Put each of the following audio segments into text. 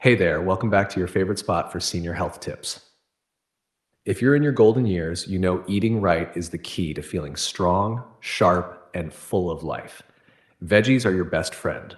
Hey there, welcome back to your favorite spot for senior health tips. If you're in your golden years, you know eating right is the key to feeling strong, sharp, and full of life. Veggies are your best friend.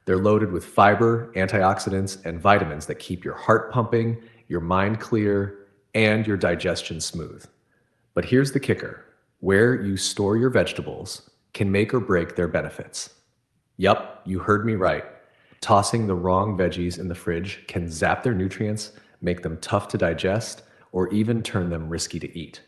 They're loaded with fiber, antioxidants, and vitamins that keep your heart pumping, your mind clear, and your digestion smooth. But here's the kicker: where you store your vegetables can make or break their benefits. Yup, you heard me right. Tossing the wrong veggies in the fridge can zap their nutrients, make them tough to digest, or even turn them risky to eat.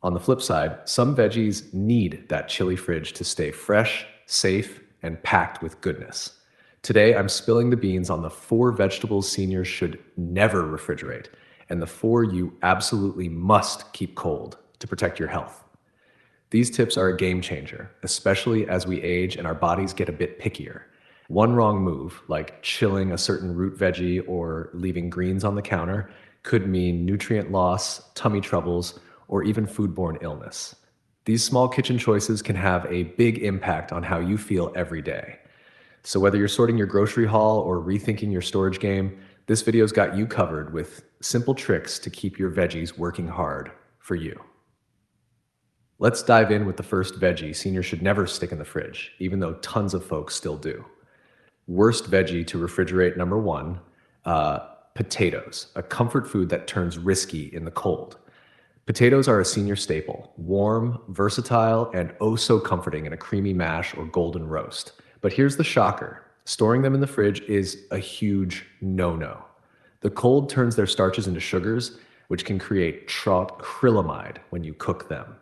On the flip side, some veggies need that chilly fridge to stay fresh, safe, and packed with goodness. Today, I'm spilling the beans on the four vegetables seniors should never refrigerate, and the four you absolutely must keep cold to protect your health. These tips are a game changer, especially as we age and our bodies get a bit pickier. One wrong move, like chilling a certain root veggie or leaving greens on the counter, could mean nutrient loss, tummy troubles, or even foodborne illness. These small kitchen choices can have a big impact on how you feel every day. So, whether you're sorting your grocery haul or rethinking your storage game, this video's got you covered with simple tricks to keep your veggies working hard for you. Let's dive in with the first veggie seniors should never stick in the fridge, even though tons of folks still do. Worst veggie to refrigerate number one, potatoes, a comfort food that turns risky in the cold. Potatoes are a senior staple, warm, versatile, and oh so comforting in a creamy mash or golden roast. But here's the shocker: storing them in the fridge is a huge no no. The cold turns their starches into sugars, which can create acrylamide when you cook them,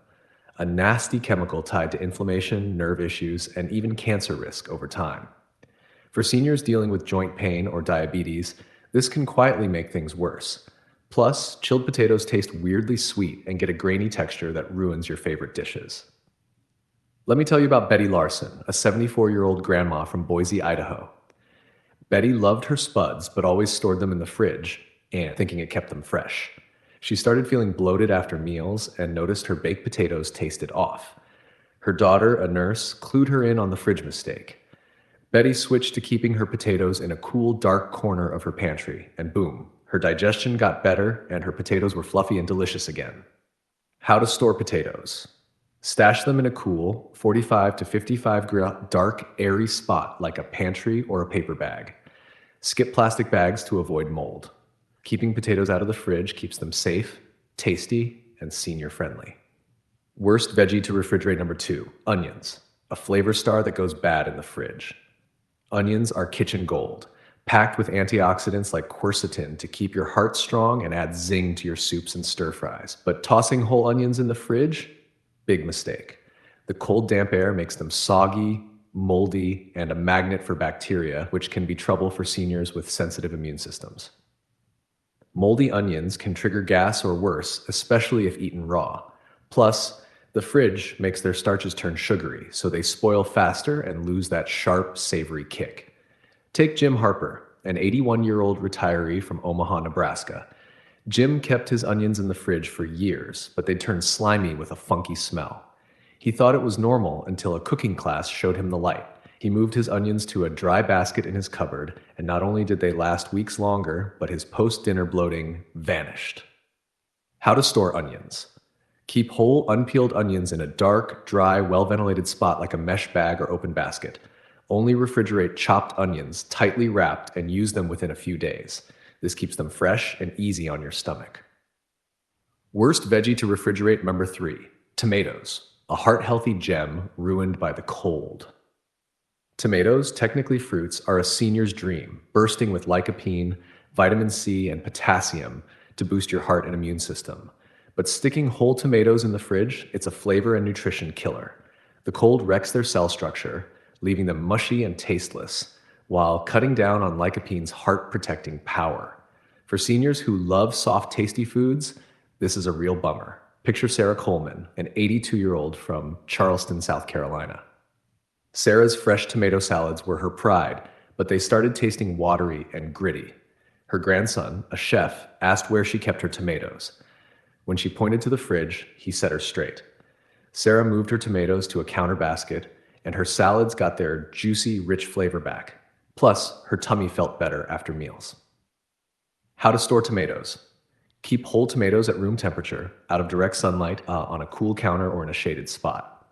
a nasty chemical tied to inflammation, nerve issues, and even cancer risk over time. For seniors dealing with joint pain or diabetes, this can quietly make things worse. Plus, chilled potatoes taste weirdly sweet and get a grainy texture that ruins your favorite dishes. Let me tell you about Betty Larson, a 74-year-old grandma from Boise, Idaho. Betty loved her spuds, but always stored them in the fridge, and thinking it kept them fresh. She started feeling bloated after meals and noticed her baked potatoes tasted off. Her daughter, a nurse, clued her in on the fridge mistake. Betty switched to keeping her potatoes in a cool, dark corner of her pantry, and boom, her digestion got better and her potatoes were fluffy and delicious again. How to store potatoes: stash them in a cool, 45 to dark, airy spot like a pantry or a paper bag. Skip plastic bags to avoid mold. Keeping potatoes out of the fridge keeps them safe, tasty, and senior friendly. Worst veggie to refrigerate number two, onions, a flavor star that goes bad in the fridge. Onions are kitchen gold, packed with antioxidants like quercetin to keep your heart strong and add zing to your soups and stir fries. But tossing whole onions in the fridge? Big mistake. The cold, damp air makes them soggy, moldy, and a magnet for bacteria, which can be trouble for seniors with sensitive immune systems. Moldy onions can trigger gas or worse, especially if eaten raw. Plus, the fridge makes their starches turn sugary, so they spoil faster and lose that sharp, savory kick. Take Jim Harper, an 81-year-old retiree from Omaha, Nebraska. Jim kept his onions in the fridge for years, but they'd turn slimy with a funky smell. He thought it was normal until a cooking class showed him the light. He moved his onions to a dry basket in his cupboard, and not only did they last weeks longer, but his post-dinner bloating vanished. How to store onions: keep whole, unpeeled onions in a dark, dry, well-ventilated spot like a mesh bag or open basket. Only refrigerate chopped onions, tightly wrapped, and use them within a few days. This keeps them fresh and easy on your stomach. Worst veggie to refrigerate number three, tomatoes, a heart-healthy gem ruined by the cold. Tomatoes, technically fruits, are a senior's dream, bursting with lycopene, vitamin C, and potassium to boost your heart and immune system. But sticking whole tomatoes in the fridge, it's a flavor and nutrition killer. The cold wrecks their cell structure, leaving them mushy and tasteless, while cutting down on lycopene's heart-protecting power. For seniors who love soft, tasty foods, this is a real bummer. Picture Sarah Coleman, an 82-year-old from Charleston, South Carolina. Sarah's fresh tomato salads were her pride, but they started tasting watery and gritty. Her grandson, a chef, asked where she kept her tomatoes. When she pointed to the fridge, he set her straight. Sarah moved her tomatoes to a counter basket, and her salads got their juicy, rich flavor back. Plus, her tummy felt better after meals. How to store tomatoes. Keep whole tomatoes at room temperature, out of direct sunlight, on a cool counter or in a shaded spot.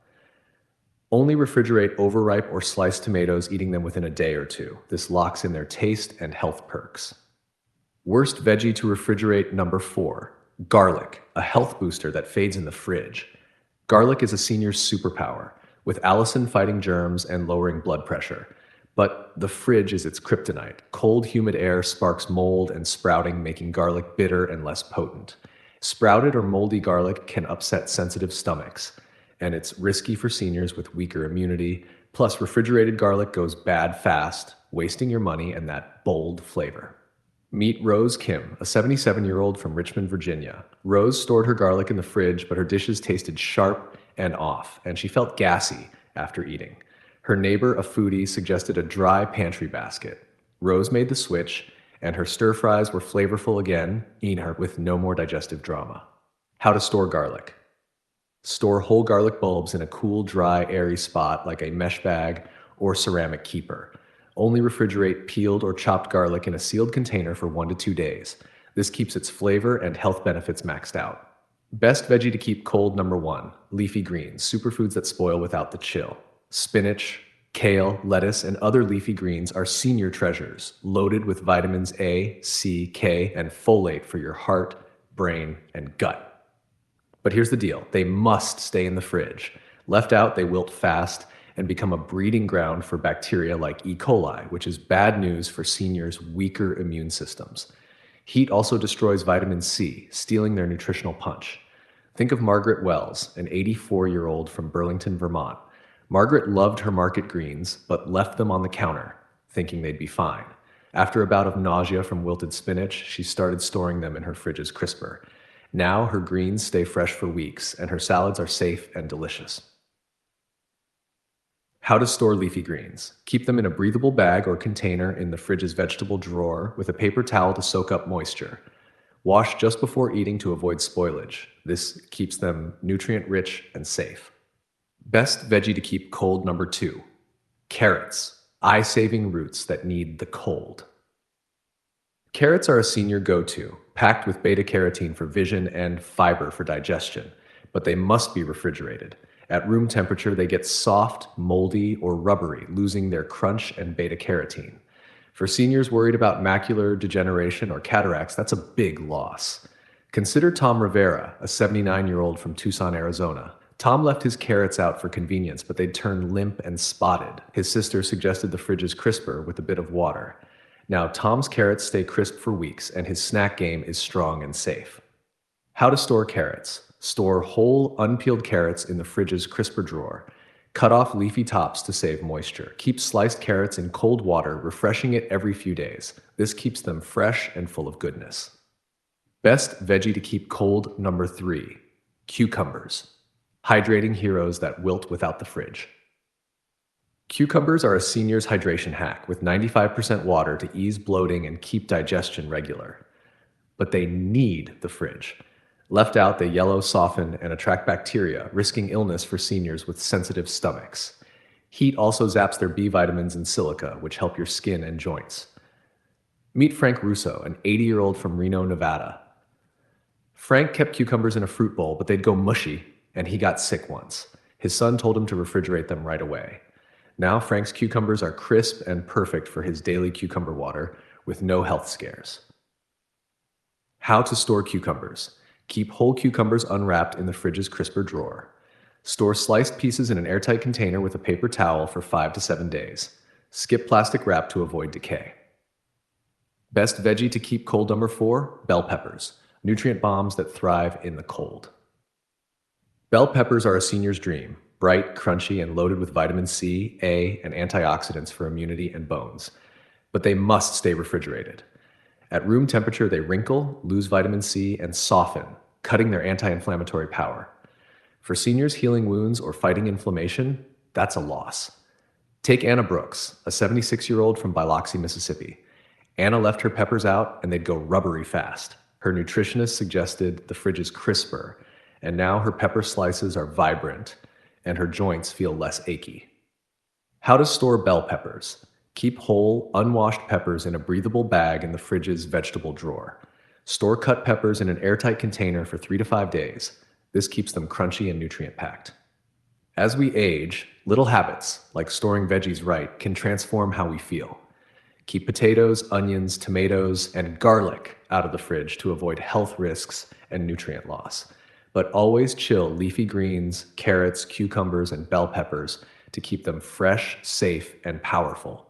Only refrigerate overripe or sliced tomatoes, eating them within a day or two. This locks in their taste and health perks. Worst veggie to refrigerate number 4. Garlic, a health booster that fades in the fridge. Garlic is a senior's superpower, with allicin fighting germs and lowering blood pressure. But the fridge is its kryptonite. Cold, humid air sparks mold and sprouting, making garlic bitter and less potent. Sprouted or moldy garlic can upset sensitive stomachs, and it's risky for seniors with weaker immunity. Plus, refrigerated garlic goes bad fast, wasting your money and that bold flavor. Meet Rose Kim, a 77-year-old from Richmond, Virginia. Rose stored her garlic in the fridge, but her dishes tasted sharp and off, and she felt gassy after eating. Her neighbor, a foodie, suggested a dry pantry basket. Rose made the switch, and her stir fries were flavorful again, eating her with no more digestive drama. How to store garlic. Store whole garlic bulbs in a cool, dry, airy spot like a mesh bag or ceramic keeper. Only refrigerate peeled or chopped garlic in a sealed container for 1 to 2 days. This keeps its flavor and health benefits maxed out. Best veggie to keep cold number 1, leafy greens, superfoods that spoil without the chill. Spinach, kale, lettuce, and other leafy greens are senior treasures, loaded with vitamins A, C, K, and folate for your heart, brain, and gut. But here's the deal, they must stay in the fridge. Left out, they wilt fast and become a breeding ground for bacteria like E. coli, which is bad news for seniors' weaker immune systems. Heat also destroys vitamin C, stealing their nutritional punch. Think of Margaret Wells, an 84-year-old from Burlington, Vermont. Margaret loved her market greens, but left them on the counter, thinking they'd be fine. After a bout of nausea from wilted spinach, she started storing them in her fridge's crisper. Now her greens stay fresh for weeks, and her salads are safe and delicious. How to store leafy greens. Keep them in a breathable bag or container in the fridge's vegetable drawer with a paper towel to soak up moisture. Wash just before eating to avoid spoilage. This keeps them nutrient-rich and safe. Best veggie to keep cold number 2. Carrots, eye-saving roots that need the cold. Carrots are a senior go-to, packed with beta-carotene for vision and fiber for digestion, but they must be refrigerated. At room temperature, they get soft, moldy, or rubbery, losing their crunch and beta-carotene. For seniors worried about macular degeneration or cataracts, that's a big loss. Consider Tom Rivera, a 79-year-old from Tucson, Arizona. Tom left his carrots out for convenience, but they'd turn limp and spotted. His sister suggested the fridge's crisper with a bit of water. Now, Tom's carrots stay crisp for weeks, and his snack game is strong and safe. How to store carrots. Store whole, unpeeled carrots in the fridge's crisper drawer. Cut off leafy tops to save moisture. Keep sliced carrots in cold water, refreshing it every few days. This keeps them fresh and full of goodness. Best veggie to keep cold number 3. Cucumbers. Hydrating heroes that wilt without the fridge. Cucumbers are a senior's hydration hack with 95% water to ease bloating and keep digestion regular. But they need the fridge. Left out, they yellow, soften, and attract bacteria, risking illness for seniors with sensitive stomachs. Heat also zaps their B vitamins and silica, which help your skin and joints. Meet Frank Russo, an 80-year-old from Reno, Nevada. Frank kept cucumbers in a fruit bowl, but they'd go mushy, and he got sick once. His son told him to refrigerate them right away. Now Frank's cucumbers are crisp and perfect for his daily cucumber water with no health scares. How to store cucumbers. Keep whole cucumbers unwrapped in the fridge's crisper drawer. Store sliced pieces in an airtight container with a paper towel for 5 to 7 days. Skip plastic wrap to avoid decay. Best veggie to keep cold number 4, bell peppers, nutrient bombs that thrive in the cold. Bell peppers are a senior's dream, bright, crunchy, and loaded with vitamin C, A, and antioxidants for immunity and bones. But they must stay refrigerated. At room temperature, they wrinkle, lose vitamin C, and soften, cutting their anti-inflammatory power. For seniors healing wounds or fighting inflammation, that's a loss. Take Anna Brooks, a 76-year-old from Biloxi, Mississippi. Anna left her peppers out and they'd go rubbery fast. Her nutritionist suggested the fridge is crisper, and now her pepper slices are vibrant and her joints feel less achy. How to store bell peppers. Keep whole, unwashed peppers in a breathable bag in the fridge's vegetable drawer. Store cut peppers in an airtight container for 3 to 5 days. This keeps them crunchy and nutrient packed. As we age, little habits, like storing veggies right, can transform how we feel. Keep potatoes, onions, tomatoes, and garlic out of the fridge to avoid health risks and nutrient loss. But always chill leafy greens, carrots, cucumbers, and bell peppers to keep them fresh, safe, and powerful.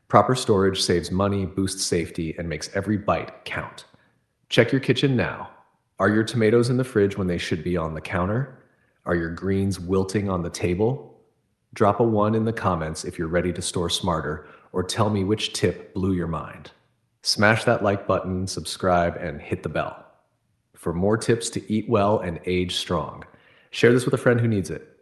Proper storage saves money, boosts safety, and makes every bite count. Check your kitchen now. Are your tomatoes in the fridge when they should be on the counter? Are your greens wilting on the table? Drop a 1 in the comments if you're ready to store smarter, or tell me which tip blew your mind. Smash that like button, subscribe, and hit the bell for more tips to eat well and age strong. Share this with a friend who needs it.